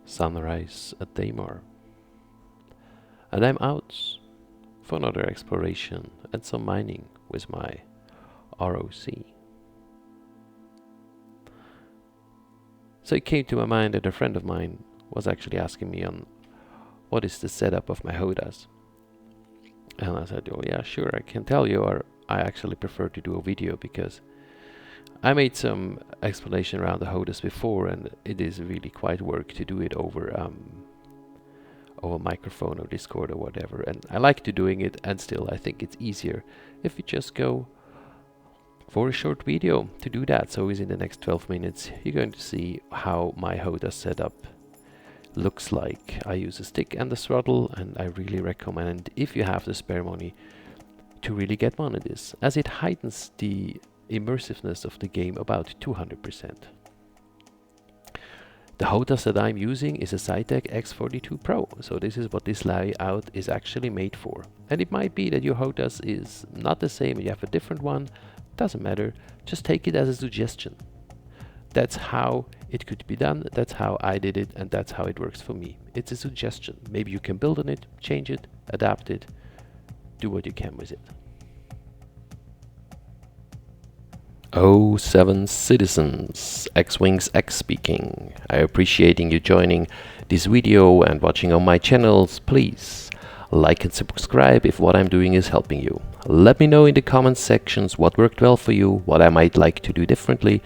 sunrise at Daymar. And I'm out for another exploration and some mining with my ROC. So it came to my mind that a friend of mine was actually asking me on what is the setup of my Hotas. And I said, oh yeah, sure, I can tell you, or I actually prefer to do a video because I made some explanation around the Hotas before, and it is really quite work to do it over microphone or Discord or whatever. And I like to doing it, and still I think it's easier if you just go for a short video to do that. So within the next 12 minutes, you're going to see how my Hotas setup looks like. I use a stick and a throttle, and I really recommend, if you have the spare money, to really get one of this, as it heightens the immersiveness of the game about 200%. The Hotas that I'm using is a Saitek X52 Pro, so this is what this layout is actually made for. And it might be that your Hotas is not the same and you have a different one. Doesn't matter, just take it as a suggestion. That's how it could be done, that's how I did it, and that's how it works for me. It's a suggestion. Maybe you can build on it, change it, adapt it, do what you can with it. Oh, 7 citizens, X-Wings X speaking. I appreciating you joining this video and watching on my channels. Please like and subscribe if what I'm doing is helping you. Let me know in the comment sections what worked well for you, what I might like to do differently,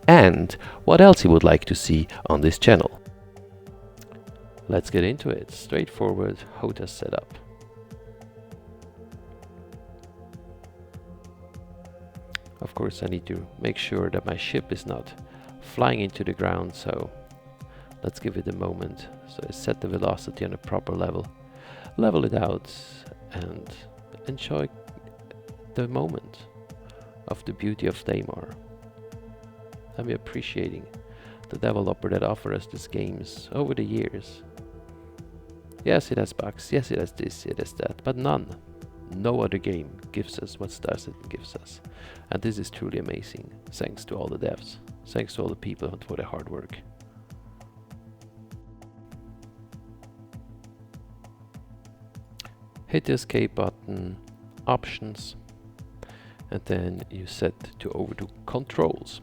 and what else you would like to see on this channel. Let's get into it. Straightforward H.o.T.a.s setup. Of course, I need to make sure that my ship is not flying into the ground, so let's give it a moment. So I set the velocity on a proper level, level it out, and enjoy the moment of the beauty of Daymar. I'm appreciating the developer that offered us these games over the years. Yes, it has bugs, yes, it has this, it has that, but no other game gives us what StarCitizen gives us. And this is truly amazing, thanks to all the devs, thanks to all the people for their hard work. Hit the escape button, options, and then you set to over to controls.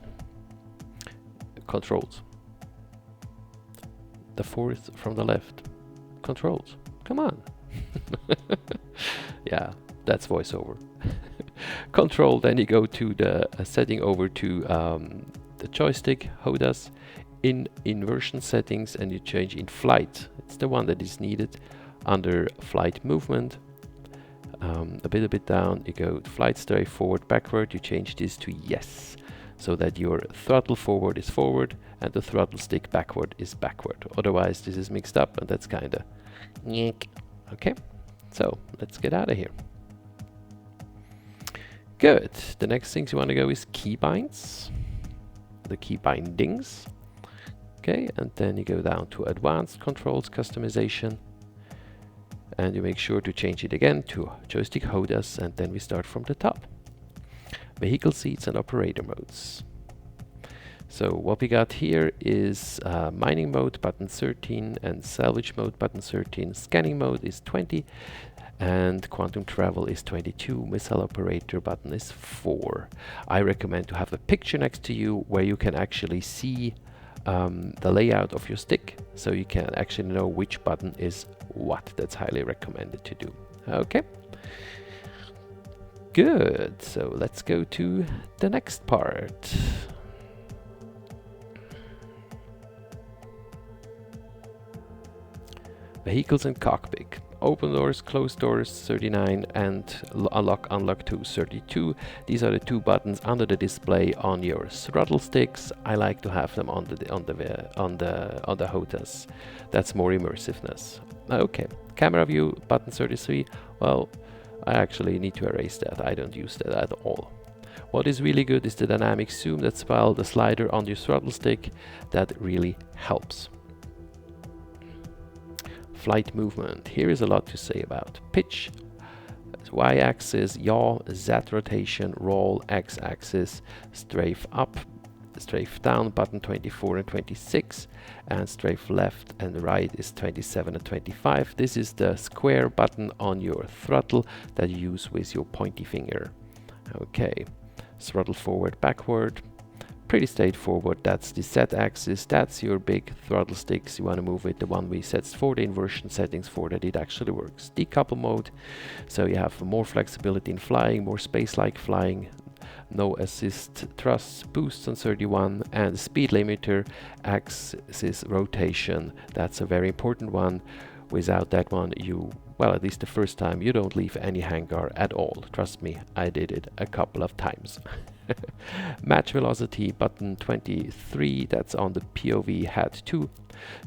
Controls. The fourth from the left. Controls. Come on. Yeah, that's voiceover. Control, then you go to the setting over to the joystick, Hotas, in inversion settings, and you change in flight. It's the one that is needed under flight movement. A bit down, you go flight straight forward, backward, you change this to yes, so that your throttle forward is forward and the throttle stick backward is backward. Otherwise this is mixed up and that's kinda okay. So let's get out of here. Good. The next things you want to go is keybinds, the key bindings. Okay, and then you go down to advanced controls customization, and you make sure to change it again to joystick Hotas, and then we start from the top. Vehicle seats and operator modes. So what we got here is mining mode button 13 and salvage mode button 13. Scanning mode is 20 and quantum travel is 22. Missile operator button is 4. I recommend to have a picture next to you where you can actually see the layout of your stick, so you can actually know which button is what. That's highly recommended to do. Okay. Good. So let's go to the next part. Vehicles and cockpit. Open doors, close doors 39, and unlock 2 32. These are the two buttons under the display on your throttle sticks. I like to have them on the Hotas. That's more immersiveness. Okay, camera view button 33. Well, I actually need to erase that. I don't use that at all. What is really good is the dynamic zoom. That's while the slider on your throttle stick. That really helps. Flight movement. Here is a lot to say about pitch, y-axis, yaw, z rotation, roll, x-axis, strafe up, strafe down button 24 and 26, and strafe left and right is 27 and 25. This is the square button on your throttle that you use with your pointy finger. Okay, throttle forward, backward. Pretty straightforward. That's the Z axis, that's your big throttle sticks. You want to move it the one we set for the inversion settings for that it actually works. Decouple mode, so you have more flexibility in flying, more space-like flying. No assist thrusts, boosts on 31, and speed limiter, axis rotation. That's a very important one. Without that one, you, well, at least the first time, you don't leave any hangar at all. Trust me, I did it a couple of times. Match velocity button 23, that's on the POV hat 2.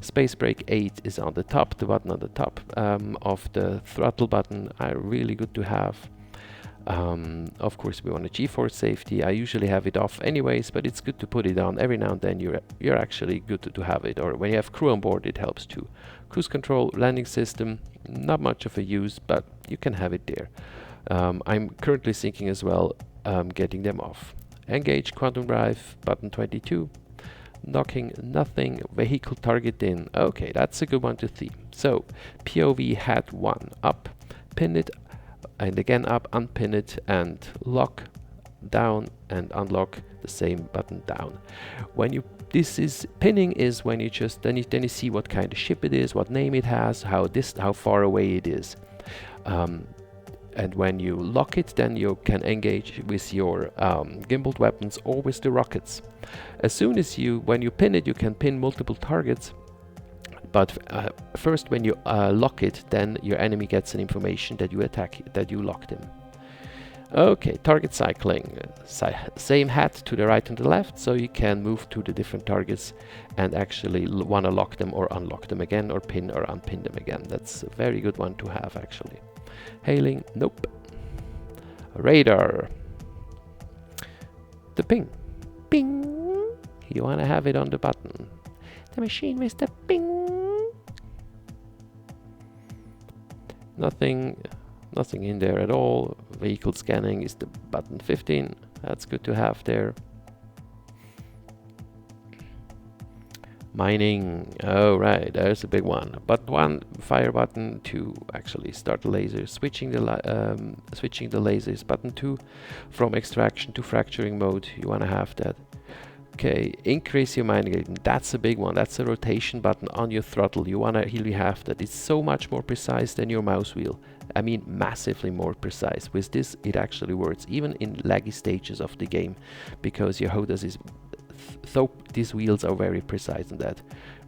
Space brake 8 is on the top, the button on the top of the throttle button. Really good to have. Of course, we want a G-force safety. I usually have it off anyways, but it's good to put it on every now and then. You're actually good to have it, or when you have crew on board, it helps too. Cruise control, landing system, not much of a use, but you can have it there. I'm currently thinking as well getting them off. Engage quantum drive button 22. Knocking, nothing. Vehicle target in. Okay, that's a good one to see. So POV hat 1 up, pin it, and again up, unpin it, and lock down and unlock the same button down. When you pinning is when you just then you see what kind of ship it is, what name it has, how far away it is. And when you lock it, then you can engage with your gimbaled weapons or with the rockets. As soon as when you pin it, you can pin multiple targets. But first, when you lock it, then your enemy gets an information that you you locked him. Okay, target cycling. Same hat to the right and the left, so you can move to the different targets and actually want to lock them or unlock them again, or pin or unpin them again. That's a very good one to have, actually. Hailing, nope. Radar. The ping. Ping. You want to have it on the button. The machine with the ping. Nothing in there at all. Vehicle scanning is the button 15. That's good to have there. Mining. Oh right, there's a big one. But one fire button to actually start the laser. Switching the lasers. Button 2 from extraction to fracturing mode. You want to have that. Okay, increase your mining rate. That's a big one. That's a rotation button on your throttle. You want to really have that. It's so much more precise than your mouse wheel. I mean, massively more precise. With this, it actually works, even in laggy stages of the game, because your Hotas is, though these wheels are very precise in that.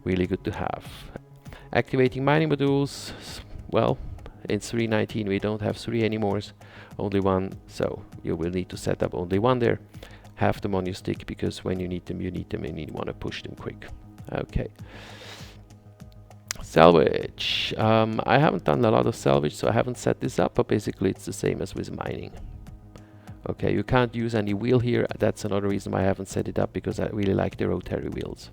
Really good to have. Activating mining modules. Well, in 3.19 we don't have 3 anymore, only 1, so you will need to set up only 1 there. Have them on your stick, because when you need them and you want to push them quick. Okay. Salvage. I haven't done a lot of salvage, so I haven't set this up, but basically it's the same as with mining. Okay, you can't use any wheel here. That's another reason why I haven't set it up, because I really like the rotary wheels.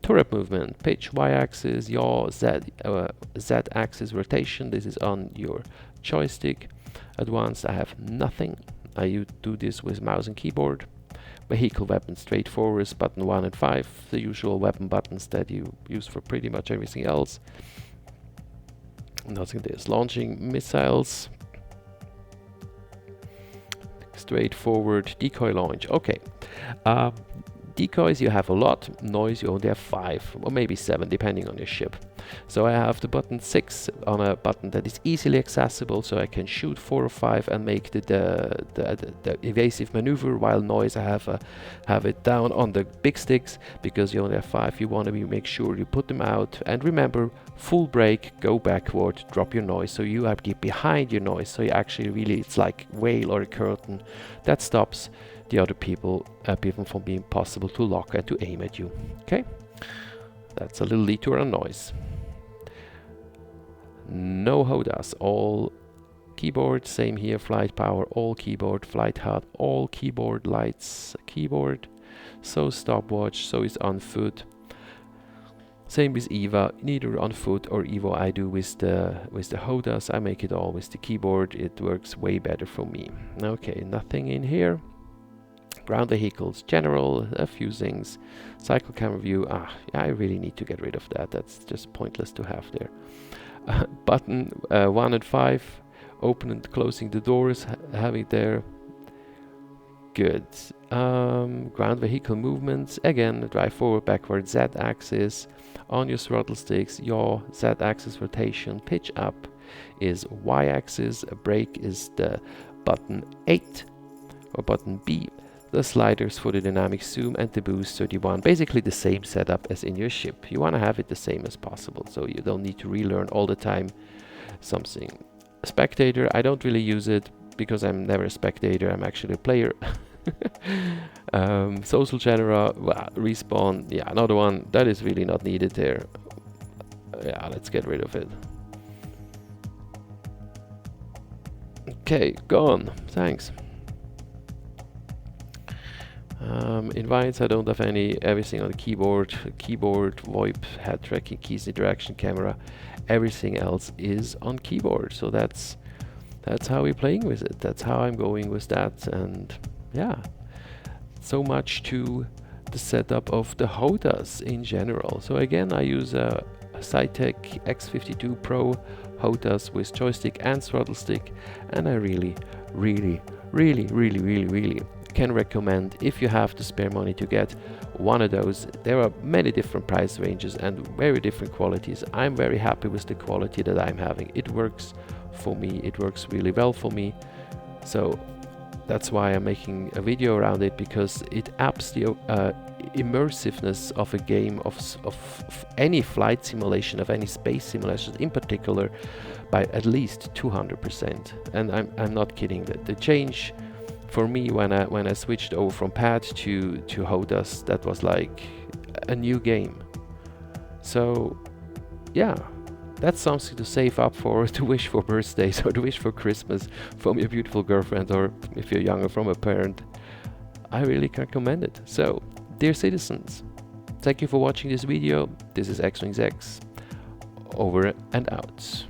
Turret movement, pitch, y-axis, yaw, z-axis rotation. This is on your joystick. Advanced, I have nothing. I do this with mouse and keyboard. Vehicle weapon, straightforward, button 1 and 5, the usual weapon buttons that you use for pretty much everything else. Nothing there. Launching missiles. Straightforward, decoy launch. Okay. Decoys you have a lot, noise you only have 5 or maybe 7 depending on your ship. So I have the button 6 on a button that is easily accessible, so I can shoot 4 or 5 and make the evasive maneuver, while noise I have it down on the big sticks, because you only have 5. You want to make sure you put them out, and remember, full brake, go backward, drop your noise, so you have to get behind your noise, so you actually really, it's like veil or a curtain that stops the other people from being possible to lock and to aim at you. Okay, that's a little detour on noise. No Hotas, all keyboard, same here, flight power, all keyboard, flight HUD, all keyboard, lights, keyboard, so stopwatch, so it's on foot. Same with EVA, neither on foot or EVA I do with the Hotas. I make it all with the keyboard, it works way better for me. Okay, nothing in here. ground vehicles, general, a few things. Cycle camera view, I really need to get rid of that. That's just pointless to have there. Button 1 and 5, open and closing the doors, having there. Good. Ground vehicle movements, again, drive forward, backward, Z-axis. On your throttle sticks, yaw, Z-axis rotation, pitch up is Y-axis, brake is the button 8 or button B, the sliders for the dynamic zoom, and the boost 31. Basically the same setup as in your ship. You want to have it the same as possible, so you don't need to relearn all the time something. Spectator, I don't really use it because I'm never a spectator, I'm actually a player. Social genera, respawn, yeah, another one that is really not needed there. Yeah, let's get rid of it. Okay, gone, thanks. Invites, I don't have any, everything on the keyboard, VoIP, head tracking, keys, interaction, camera, everything else is on keyboard. So that's how we're playing with it, that's how I'm going with that. And yeah, so much to the setup of the Hotas in general. So again, I use a saitek X52 Pro Hotas with joystick and throttle stick, and I really can recommend, if you have the spare money, to get one of those. There are many different price ranges and very different qualities. I'm very happy with the quality that I'm having. It works for me, it works really well for me. So that's why I'm making a video around it, because it ups the immersiveness of a game, of any flight simulation, of any space simulation in particular, by at least 200%. And I'm not kidding. The change for me when I switched over from pad to Hotas, that was like a new game. So yeah, that's something to save up for, to wish for birthdays or to wish for Christmas from your beautiful girlfriend, or if you're younger, from a parent. I really can recommend it. So, dear citizens, thank you for watching this video. This is X-Wings X, over and out.